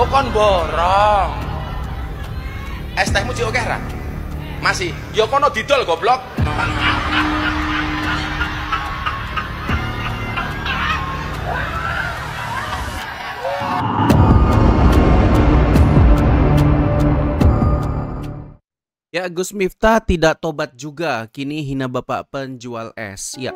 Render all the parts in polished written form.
Oh kon borong. Es tehmu cik oke ra? Masih. Ya kono didol goblok. Ya, Gus Miftah tidak tobat juga, kini hina bapak penjual es. Ya,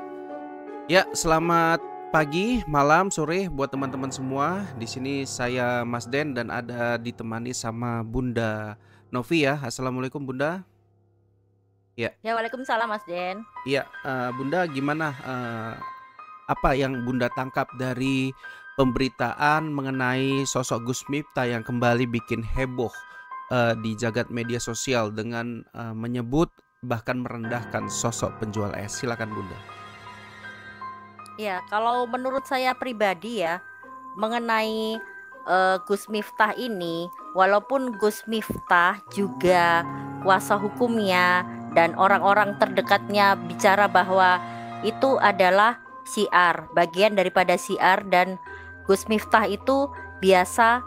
selamat pagi, malam, sore buat teman-teman semua. Di sini saya Mas Den dan ada ditemani sama Bunda Novi ya. Assalamualaikum Bunda. Ya, waalaikumsalam Mas Den. Iya, Bunda gimana? Apa yang Bunda tangkap dari pemberitaan mengenai sosok Gus Miftah yang kembali bikin heboh di jagat media sosial dengan menyebut bahkan merendahkan sosok penjual es? Silakan Bunda. Ya, kalau menurut saya pribadi ya, mengenai Gus Miftah ini, walaupun Gus Miftah juga kuasa hukumnya dan orang-orang terdekatnya bicara bahwa itu adalah syiar, bagian daripada syiar, dan Gus Miftah itu biasa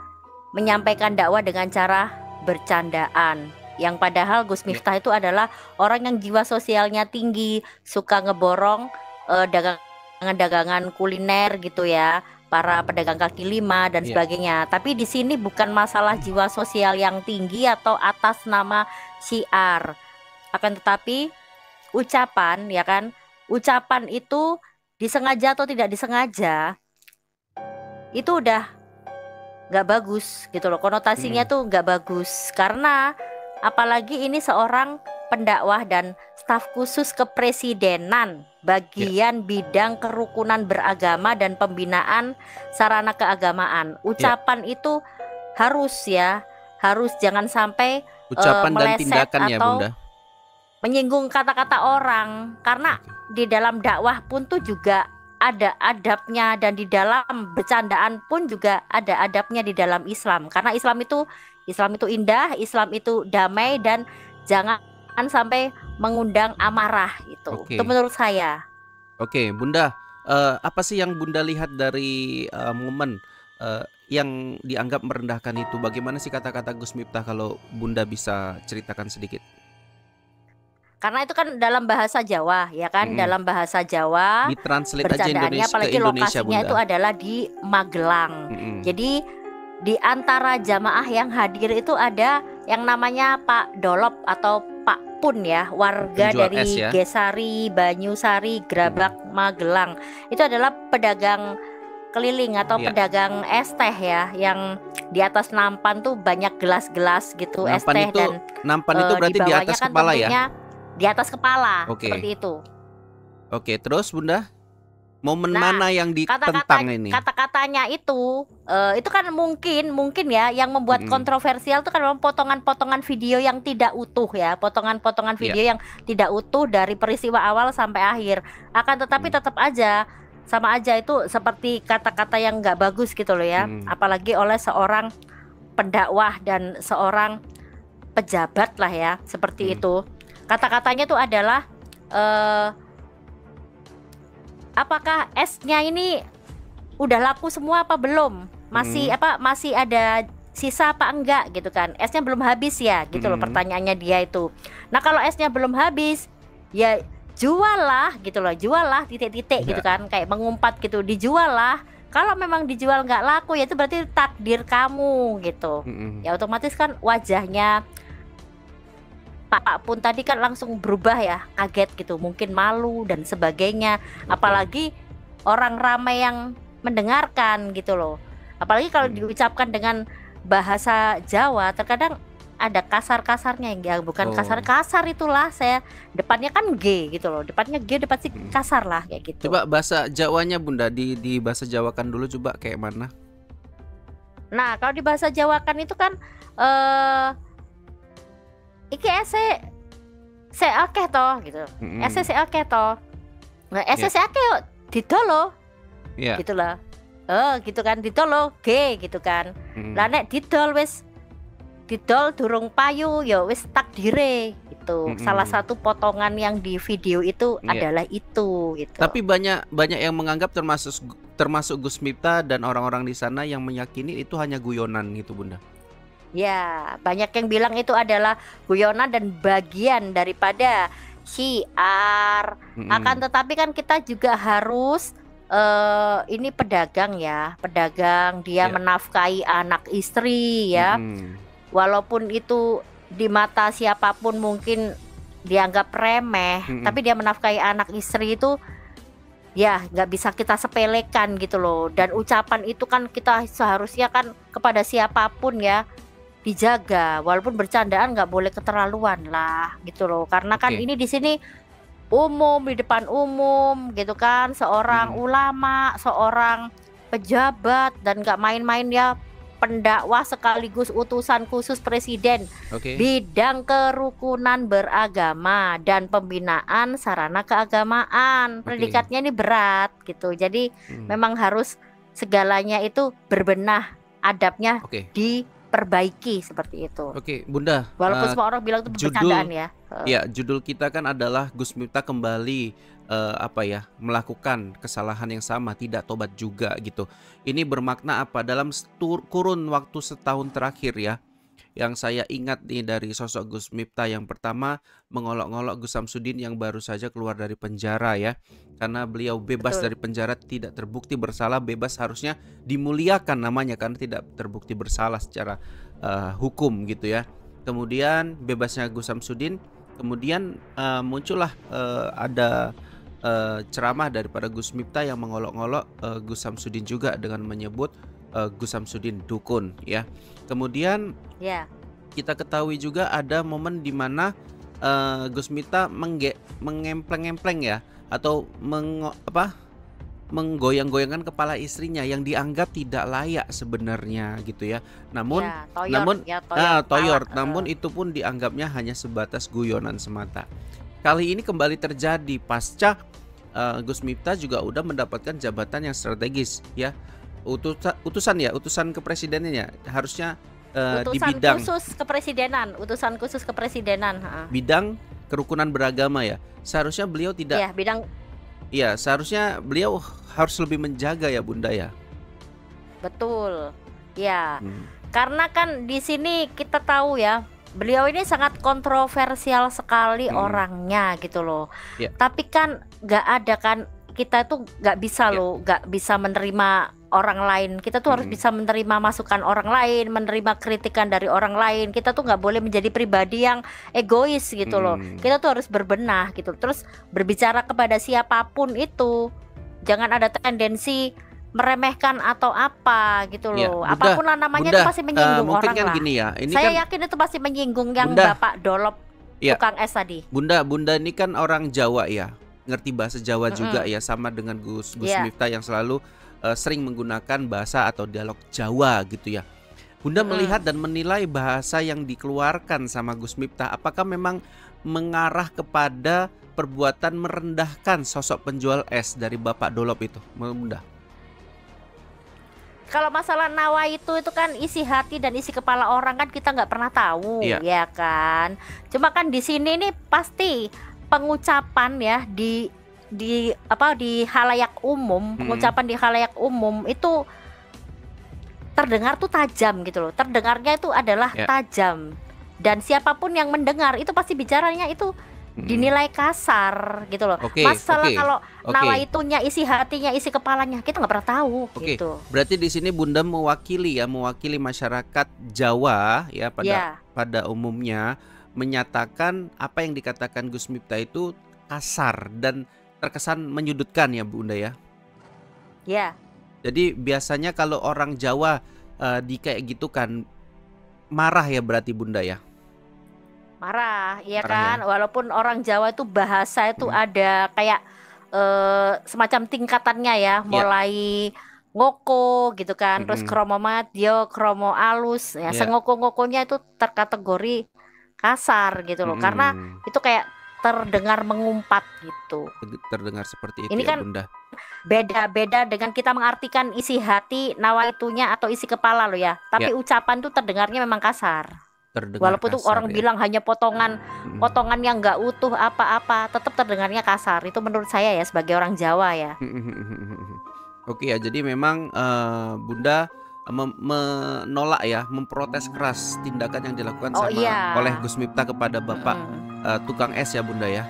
menyampaikan dakwah dengan cara bercandaan, yang padahal Gus Miftah itu adalah orang yang jiwa sosialnya tinggi, suka ngeborong dagangan-dagangan kuliner gitu ya, para pedagang kaki lima dan sebagainya. Tapi di sini bukan masalah jiwa sosial yang tinggi atau atas nama syiar, akan tetapi ucapan, ya kan, ucapan itu disengaja atau tidak disengaja itu udah nggak bagus gitu loh, konotasinya tuh nggak bagus. Karena apalagi ini seorang pendakwah dan staf khusus kepresidenan bagian bidang kerukunan beragama dan pembinaan sarana keagamaan. Ucapan itu harus jangan sampai ucapan dan meleset tindakan ya atau Bunda, menyinggung kata-kata orang. Karena di dalam dakwah pun tuh juga ada adabnya, dan di dalam bercandaan pun juga ada adabnya di dalam Islam. Karena Islam itu indah, Islam itu damai, dan jangan sampai mengundang amarah itu. Itu menurut saya. Oke, Bunda, apa sih yang Bunda lihat dari momen yang dianggap merendahkan itu? Bagaimana sih kata-kata Gus Miftah, kalau Bunda bisa ceritakan sedikit? Karena itu kan dalam bahasa Jawa, ya kan, dalam bahasa Jawa. Ditranslate aja Bercandaannya Indonesia apalagi ke Indonesia, lokasinya Bunda. itu adalah di Magelang. Jadi di antara jamaah yang hadir itu ada yang namanya Pak Dolop atau Pak Pun ya, warga Penjual dari es ya. Gesari, Banyusari, Grabak, Magelang. Itu adalah pedagang keliling atau pedagang es teh ya, yang di atas nampan tuh banyak gelas-gelas gitu es teh, dan nampan itu berarti di atas kan kepala ya? di atas kepala, Oke. seperti itu. Oke, terus Bunda, momen Nah, mana yang ditentang ini? Kata-katanya itu kan mungkin ya yang membuat kontroversial itu kan memang potongan-potongan video yang tidak utuh ya, potongan-potongan video yang tidak utuh dari peristiwa awal sampai akhir. Akan tetapi tetap aja sama aja, itu seperti kata-kata yang nggak bagus gitu loh ya, apalagi oleh seorang pendakwah dan seorang pejabat lah ya, seperti itu. Kata-katanya itu adalah apakah esnya ini udah laku semua apa belum? Masih ada sisa apa enggak gitu kan? Esnya belum habis ya gitu loh, pertanyaannya dia itu. Nah, kalau esnya belum habis ya jual lah gitu loh, jual lah titik-titik gitu kan, kayak mengumpat gitu, dijual lah. Kalau memang dijual nggak laku ya itu berarti takdir kamu gitu. Ya otomatis kan wajahnya Pak Pun tadi kan langsung berubah ya, kaget gitu, mungkin malu dan sebagainya. Apalagi orang ramai yang mendengarkan gitu loh. Apalagi kalau diucapkan dengan bahasa Jawa, terkadang ada kasar-kasarnya, yang bukan kasar-kasar itulah, saya depannya kan G gitu loh, depannya G depan sih kasar lah kayak gitu. Coba bahasa Jawanya Bunda, di bahasa Jawakan dulu coba kayak mana? Nah, kalau di bahasa Jawakan itu kan iki ese se akeh toh gitu. Ese se akeh toh. Nah, ese se akeh didol gitu lah. Gitu kan, didol G gitu kan. Lah nek didol wis didol durung payu ya wis takdire gitu. Salah satu potongan yang di video itu adalah itu gitu. Tapi banyak yang menganggap, termasuk termasuk Gus Miftah dan orang-orang di sana yang meyakini itu hanya guyonan gitu Bunda. Ya, banyak yang bilang itu adalah guyonan dan bagian daripada syiar. Akan tetapi kan kita juga harus ini pedagang ya, pedagang dia Ya. menafkahi anak istri ya. Walaupun itu di mata siapapun mungkin dianggap remeh, tapi dia menafkahi anak istri itu ya nggak bisa kita sepelekan gitu loh. Dan ucapan itu kan kita seharusnya kan kepada siapapun ya dijaga, walaupun bercandaan nggak boleh keterlaluan lah gitu loh, karena kan Oke. ini di sini umum, di depan umum gitu kan, seorang ulama, seorang pejabat, dan nggak main-main ya, pendakwah sekaligus utusan khusus presiden Oke. bidang kerukunan beragama dan pembinaan sarana keagamaan. Predikatnya ini berat gitu, jadi memang harus segalanya itu berbenah, adabnya Oke. diperbaiki seperti itu. Oke, Bunda. Walaupun semua orang bilang itu bercandaan ya. Ya, judul kita kan adalah Gus Miftah kembali melakukan kesalahan yang sama, tidak tobat juga gitu. Ini bermakna apa dalam kurun waktu setahun terakhir ya? Yang saya ingat nih dari sosok Gus Miftah, yang pertama mengolok-olok Gus Samsudin yang baru saja keluar dari penjara ya. Karena beliau bebas dari penjara, tidak terbukti bersalah, bebas harusnya dimuliakan namanya karena tidak terbukti bersalah secara hukum gitu ya. Kemudian bebasnya Gus Samsudin, kemudian muncullah ada ceramah daripada Gus Miftah yang mengolok-olok Gus Samsudin juga dengan menyebut Gus Samsudin dukun ya. Kemudian kita ketahui juga ada momen di mana Gus Miftah mengempleng-empleng ya, atau menggoyang-goyangkan kepala istrinya yang dianggap tidak layak sebenarnya gitu ya. Namun toyor, namun itu pun dianggapnya hanya sebatas guyonan semata. Kali ini kembali terjadi pasca Gus Miftah juga udah mendapatkan jabatan yang strategis ya. Utusan kepresidenannya harusnya di bidang utusan khusus kepresidenan bidang kerukunan beragama ya. Seharusnya beliau tidak seharusnya beliau harus lebih menjaga ya Bunda ya. Betul. Ya. Karena kan di sini kita tahu ya, beliau ini sangat kontroversial sekali orangnya gitu loh. Tapi kan nggak ada kan, kita tuh nggak bisa loh, nggak bisa menerima orang lain. Kita tuh harus bisa menerima masukan orang lain, menerima kritikan dari orang lain. Kita tuh nggak boleh menjadi pribadi yang egois gitu loh. Kita tuh harus berbenah gitu. Terus berbicara kepada siapapun itu, jangan ada tendensi meremehkan atau apa gitu loh. Apapun lah namanya itu pasti menyinggung orang kan lah. Gini ya, ini saya kan, yakin itu pasti menyinggung yang Bunda, Bapak Dolop tukang es tadi. Bunda ini kan orang Jawa ya, ngerti bahasa Jawa juga ya, sama dengan Gus Miftah yang selalu sering menggunakan bahasa atau dialog Jawa gitu ya. Bunda melihat dan menilai bahasa yang dikeluarkan sama Gus Miftah, apakah memang mengarah kepada perbuatan merendahkan sosok penjual es dari Bapak Dolop itu, Bunda? Kalau masalah nawa itu kan isi hati dan isi kepala orang kan kita nggak pernah tahu, ya kan. Cuma kan di sini nih pasti pengucapan ya di halayak umum, pengucapan di halayak umum itu terdengar tuh tajam gitu loh. Terdengarnya itu adalah tajam, dan siapapun yang mendengar itu pasti bicaranya itu dinilai kasar gitu loh. Masalah kalau nawa itunya, isi hatinya, isi kepalanya kita nggak pernah tahu gitu. Berarti di sini Bunda mewakili masyarakat Jawa ya pada umumnya, menyatakan apa yang dikatakan Gus Miftah itu kasar dan terkesan menyudutkan ya Bunda ya. Ya. Jadi biasanya kalau orang Jawa di kayak gitu kan marah ya berarti Bunda ya. Marah, iya kan. Walaupun orang Jawa itu bahasa itu ada kayak semacam tingkatannya ya, mulai ngoko gitu kan, terus kromo madyo, kromo alus ya, sengoko-ngokonya itu terkategori kasar gitu loh, karena itu kayak terdengar mengumpat gitu. Terdengar seperti itu ini ya kan Bunda. Beda-beda dengan kita mengartikan isi hati, nawaitunya atau isi kepala loh ya. Tapi ucapan tuh terdengarnya memang kasar. Walaupun tuh orang bilang hanya potongan yang nggak utuh apa-apa, tetap terdengarnya kasar. Itu menurut saya ya sebagai orang Jawa ya. Oke ya, jadi memang Bunda menolak ya, memprotes keras tindakan yang dilakukan Oh iya. oleh Gus Miftah kepada Bapak Mm-mm. tukang es ya Bunda ya.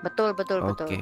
Betul, betul, betul. Oke.